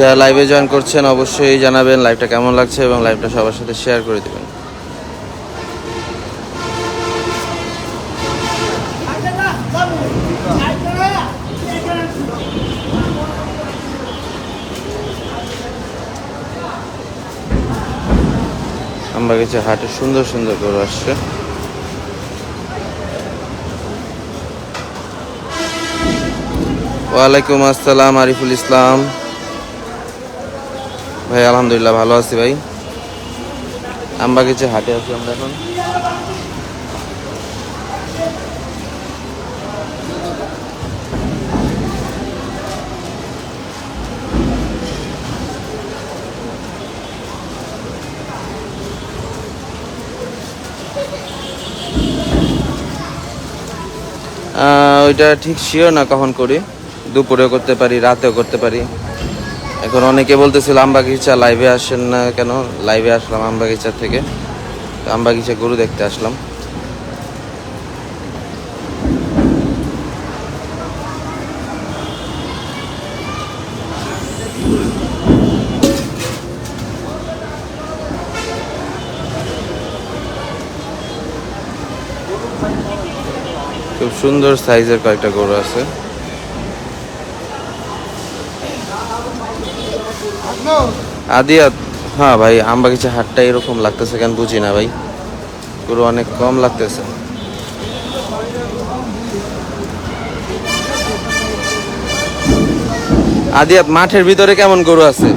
যারা লাইভে জয়েন করছেন অবশ্যই জানাবেন লাইভটা কেমন লাগছে এবং লাইভটা সবার সাথে শেয়ার করে দেবেন। আমবাগাইচা হাটে সুন্দর সুন্দর গরু আসছে। ওয়ালাইকুম আসসালাম আরিফুল ইসলাম ভাই, আলহামদুলিল্লাহ ভালো আছি ভাই। আমবাগাইচা হাটে আছি আমরা এখন। ওইটা ঠিক শিওর না কখন করি, দুপুরেও করতে পারি, রাতেও করতে পারি। এখন অনেকে বলতেছিল আমবাগিচা লাইভে আসেন না কেন, লাইভে আসলাম আমবাগিচা থেকে, আমবাগিচা গরু দেখতে আসলাম। খুব সুন্দর সাইজের কয়েকটা গরু আছে। আদিয়াত, হ্যাঁ ভাই, আমবাগিচা হাটটা এরকম লাগতেছে কেন বুঝি না ভাই, গরু অনেক কম লাগতেছে। আদিয়াত, মাঠের ভিতরে কেমন গরু আছে?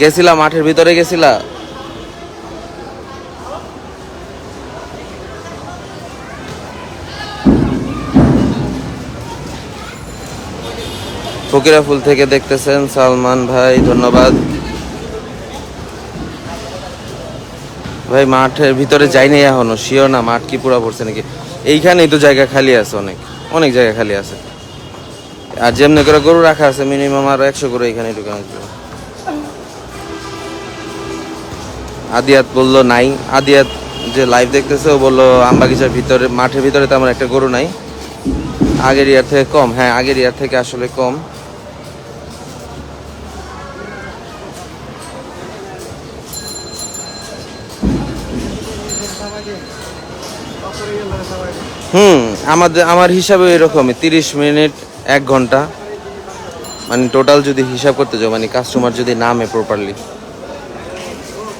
গেছিলা মাঠের ভিতরে গেছিলা? ফকিরাফুল থেকে দেখতেছেন সালমান ভাই, ধন্যবাদ ভাই। মাঠের ভিতরে যাইনি এখনো, শিওর না মাঠ কি পুরা পড়ছে নাকি। এইখানেই তো জায়গা খালি আছে, অনেক অনেক জায়গা খালি আছে। আর যেমনি করে গরু রাখা আছে মিনিমাম আরো 100 গরু এখানে ঢুকে আসবে। আদিয়াত বললো নাই, আদিয়াত যে লাইভ দেখতেছে ও বললো আমবাগিচার ভিতরে মাঠের ভিতরে তেমন একটা গরু নাই, আগের ইয়ার থেকে কম। হ্যাঁ, আগের ইয়ার থেকে আসলে কম। আমার হিসাবে এরকমই 30 মিনিট 1 ঘন্টা, মানে টোটাল যদি হিসাব করতে যাও, মানে কাস্টমার যদি নামে প্রপারলি।